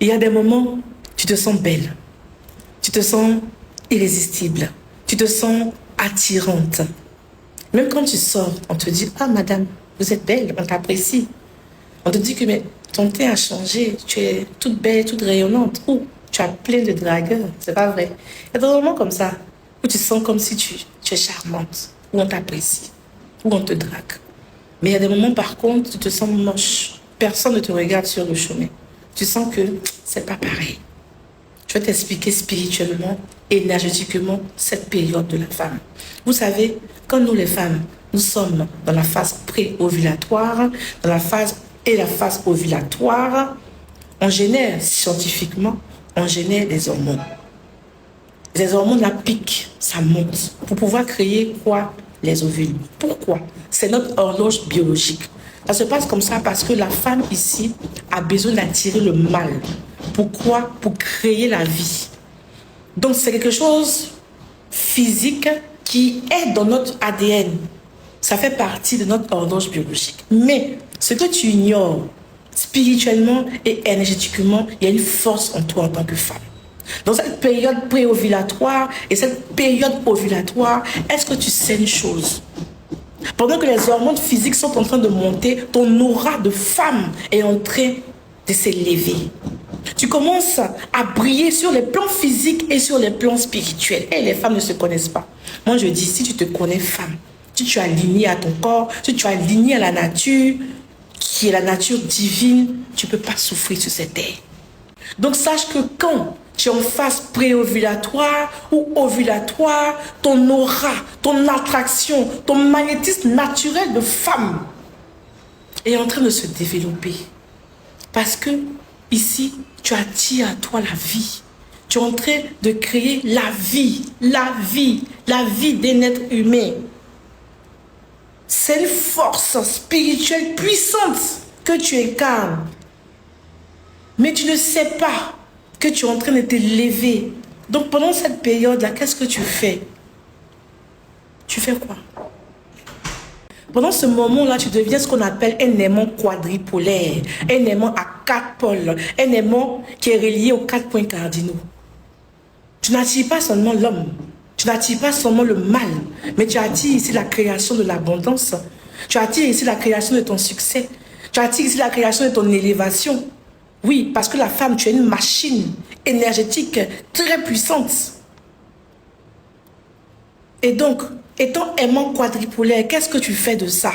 Il y a des moments, tu te sens belle, tu te sens irrésistible, tu te sens attirante. Même quand tu sors, on te dit « Ah madame, vous êtes belle, on t'apprécie. » On te dit que mais, ton teint a changé, tu es toute belle, toute rayonnante. Ou tu as plein de dragueurs, c'est pas vrai. Il y a des moments comme ça où tu sens comme si tu es charmante, où on t'apprécie, où on te drague. Mais il y a des moments par contre, tu te sens moche. Personne ne te regarde sur le chemin. Tu sens que c'est pas pareil. Je vais t'expliquer spirituellement, énergétiquement, cette période de la femme. Vous savez, quand nous les femmes, nous sommes dans la phase pré-ovulatoire, dans la phase ovulatoire, on génère scientifiquement, on génère des hormones. Les hormones la piquent, ça monte, pour pouvoir créer quoi? Les ovules. Pourquoi? C'est notre horloge biologique. Ça se passe comme ça parce que la femme ici a besoin d'attirer le mâle. Pourquoi? Pour créer la vie. Donc c'est quelque chose physique qui est dans notre ADN. Ça fait partie de notre horloge biologique. Mais ce que tu ignores, spirituellement et énergétiquement, il y a une force en toi en tant que femme. Dans cette période pré-ovulatoire et cette période ovulatoire, est-ce que tu sais une chose? Pendant que les hormones physiques sont en train de monter, ton aura de femme est en train de s'élever. Tu commences à briller sur les plans physiques et sur les plans spirituels. Et les femmes ne se connaissent pas. Moi, je dis, si tu te connais femme, si tu es aligné à ton corps, si tu es aligné à la nature, qui est la nature divine, tu ne peux pas souffrir sur cette terre. Donc, sache que quand tu es en phase préovulatoire ou ovulatoire, ton aura, ton attraction, ton magnétisme naturel de femme est en train de se développer. Parce que ici, tu attires à toi la vie. Tu es en train de créer la vie d'un être humain. C'est une force spirituelle puissante que tu incarnes. Mais tu ne sais pas que tu es en train de t'élever. Donc pendant cette période-là, qu'est-ce que tu fais? Tu fais quoi? Pendant ce moment-là, tu deviens ce qu'on appelle un aimant quadripolaire, un aimant à 4 pôles, un aimant qui est relié aux 4 points cardinaux. Tu n'attires pas seulement l'homme, tu n'attires pas seulement le mal, mais tu attires ici la création de l'abondance, tu attires ici la création de ton succès, tu attires ici la création de ton élévation. Oui, parce que la femme, tu es une machine énergétique très puissante. Et donc, étant aimant quadripolaire, qu'est-ce que tu fais de ça?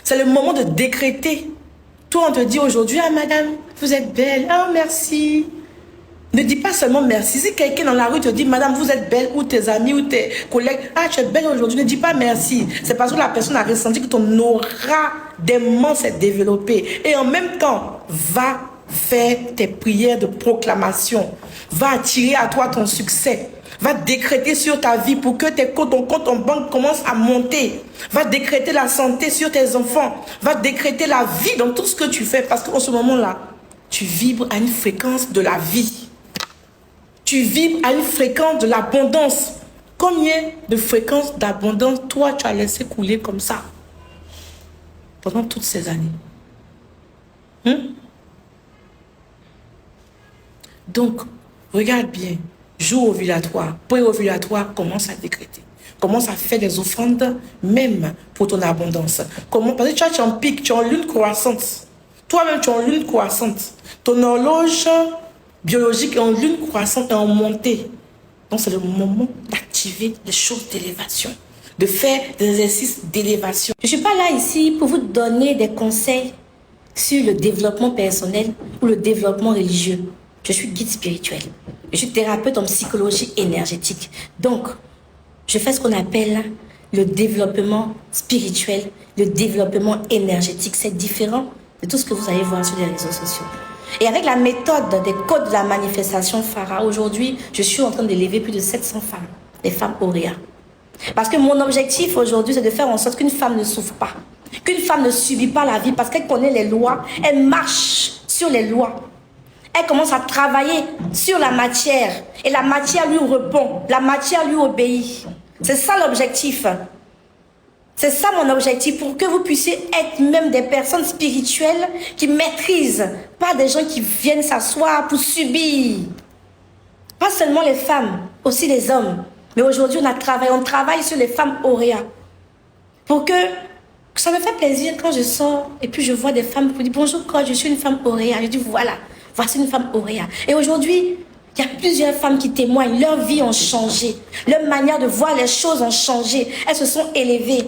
C'est le moment de décréter. Toi, on te dit aujourd'hui, ah madame, vous êtes belle, ah merci. Ne dis pas seulement merci. Si quelqu'un dans la rue te dit, madame, vous êtes belle, ou tes amis, ou tes collègues, ah tu es belle aujourd'hui, ne dis pas merci. C'est parce que la personne a ressenti que ton aura d'aimant s'est développée. Et en même temps, va faire tes prières de proclamation. Va attirer à toi ton succès. Va décréter sur ta vie pour que ton compte en banque commence à monter. Va décréter la santé sur tes enfants. Va décréter la vie dans tout ce que tu fais. Parce qu'en ce moment-là, tu vibres à une fréquence de la vie. Tu vibres à une fréquence de l'abondance. Combien de fréquences d'abondance, toi, tu as laissé couler comme ça pendant toutes ces années? Donc, regarde bien. Jour ovulatoire, pré-ovulatoire, commence à décréter. Commence à faire des offrandes, même pour ton abondance. Comment? Parce que tu es en pic, tu es en lune croissante. Toi-même, tu es en lune croissante. Ton horloge biologique est en lune croissante et en montée. Donc, c'est le moment d'activer les choses d'élévation, de faire des exercices d'élévation. Je ne suis pas là ici pour vous donner des conseils sur le développement personnel ou le développement religieux. Je suis guide spirituel. Je suis thérapeute en psychologie énergétique. Donc, je fais ce qu'on appelle le développement spirituel, le développement énergétique. C'est différent de tout ce que vous allez voir sur les réseaux sociaux. Et avec la méthode des codes de la manifestation Farah, aujourd'hui, je suis en train d'élever plus de 700 femmes, des femmes Auréa. Parce que mon objectif aujourd'hui, c'est de faire en sorte qu'une femme ne souffre pas, qu'une femme ne subit pas la vie parce qu'elle connaît les lois, elle marche sur les lois. Elle commence à travailler sur la matière et la matière lui répond, la matière lui obéit. C'est ça l'objectif. C'est ça mon objectif, pour que vous puissiez être même des personnes spirituelles qui maîtrisent, pas des gens qui viennent s'asseoir pour subir. Pas seulement les femmes, aussi les hommes. Mais aujourd'hui, on travaille sur les femmes auréas. Pour que ça me fait plaisir quand je sors et puis je vois des femmes qui disent bonjour, quand je suis une femme auréa. Je dis voilà, voici une femme auréa. Et aujourd'hui, il y a plusieurs femmes qui témoignent. Leur vie ont changé. Leur manière de voir les choses ont changé. Elles se sont élevées.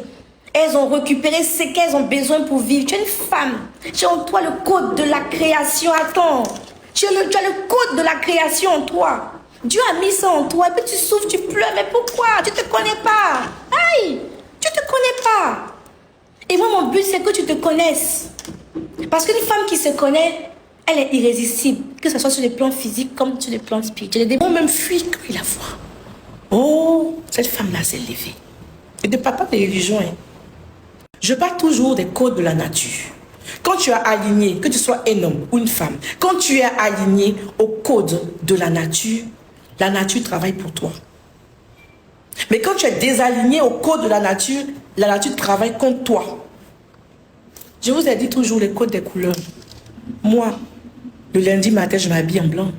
Elles ont récupéré ce qu'elles ont besoin pour vivre. Tu es une femme. Tu as en toi le code de la création. Attends. Tu as le code de la création en toi. Dieu a mis ça en toi. Et puis tu souffres, tu pleures. Mais pourquoi? Tu ne te connais pas. Aïe! Tu ne te connais pas. Et moi, mon but, c'est que tu te connaisses. Parce qu'une femme qui se connaît, elle est irrésistible. Que ce soit sur le plan physique comme sur le plan spirituel. Les démons même fuient quand ils la voient. Oh, cette femme-là s'est levée. Et de papa de religion, hein. Je parle toujours des codes de la nature. Quand tu es aligné, que tu sois un homme ou une femme, quand tu es aligné au code de la nature travaille pour toi. Mais quand tu es désaligné au code de la nature travaille contre toi. Je vous ai dit toujours les codes des couleurs. Moi, le lundi matin, je m'habille en blanc.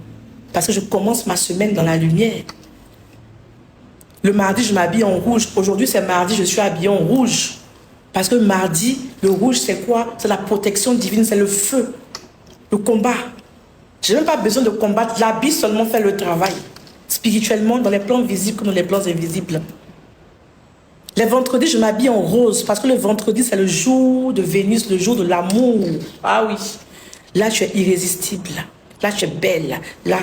Parce que je commence ma semaine dans la lumière. Le mardi, je m'habille en rouge. Aujourd'hui, c'est mardi, je suis habillée en rouge. Parce que mardi, le rouge, c'est quoi? C'est la protection divine, c'est le feu, le combat. Je n'ai même pas besoin de combattre. L'habit seulement fait le travail. Spirituellement, dans les plans visibles comme dans les plans invisibles. Les vendredis, je m'habille en rose. Parce que le vendredi, c'est le jour de Vénus, le jour de l'amour. Ah oui. Là, tu es irrésistible. Là, tu es belle. Là,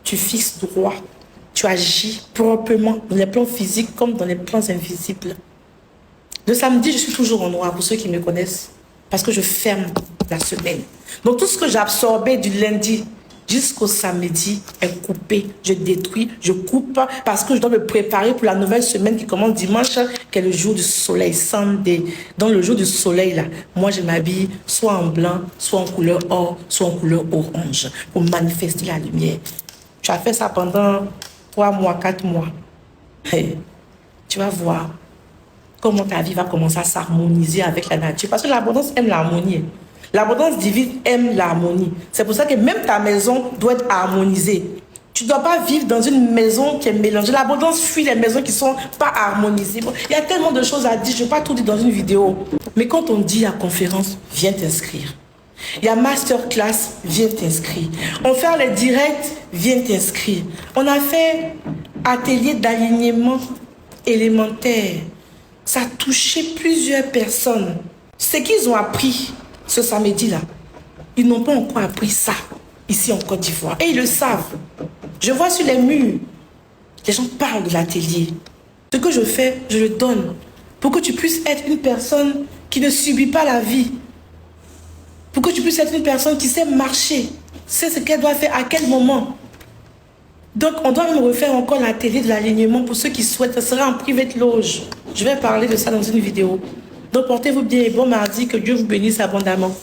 tu fixes droit. Tu agis proprement dans les plans physiques comme dans les plans invisibles. Le samedi, je suis toujours en noir pour ceux qui me connaissent. Parce que je ferme la semaine. Donc tout ce que j'ai absorbé du lundi jusqu'au samedi est coupé. Je détruis, je coupe parce que je dois me préparer pour la nouvelle semaine qui commence dimanche, qui est le jour du soleil, Sunday. Dans le jour du soleil, là, moi je m'habille soit en blanc, soit en couleur or, soit en couleur orange pour manifester la lumière. Tu as fait ça pendant 3 mois, 4 mois. Hey, tu vas voir comment ta vie va commencer à s'harmoniser avec la nature. Parce que l'abondance aime l'harmonie. L'abondance divine aime l'harmonie. C'est pour ça que même ta maison doit être harmonisée. Tu ne dois pas vivre dans une maison qui est mélangée. L'abondance fuit les maisons qui ne sont pas harmonisées. Bon, il y a tellement de choses à dire. Je ne vais pas tout dire dans une vidéo. Mais quand on dit à conférence, viens t'inscrire. Il y a masterclass, viens t'inscrire. On fait les directs, viens t'inscrire. On a fait atelier d'alignement élémentaire. Ça a touché plusieurs personnes. Ce qu'ils ont appris ce samedi-là, ils n'ont pas encore appris ça ici en Côte d'Ivoire. Et ils le savent. Je vois sur les murs, les gens parlent de l'atelier. Ce que je fais, je le donne pour que tu puisses être une personne qui ne subit pas la vie. Pour que tu puisses être une personne qui sait marcher, sait ce qu'elle doit faire, à quel moment. Donc, on doit même refaire encore l'atelier de l'alignement pour ceux qui souhaitent. Ça sera en privé de loge. Je vais parler de ça dans une vidéo. Donc, portez-vous bien et bon mardi. Que Dieu vous bénisse abondamment.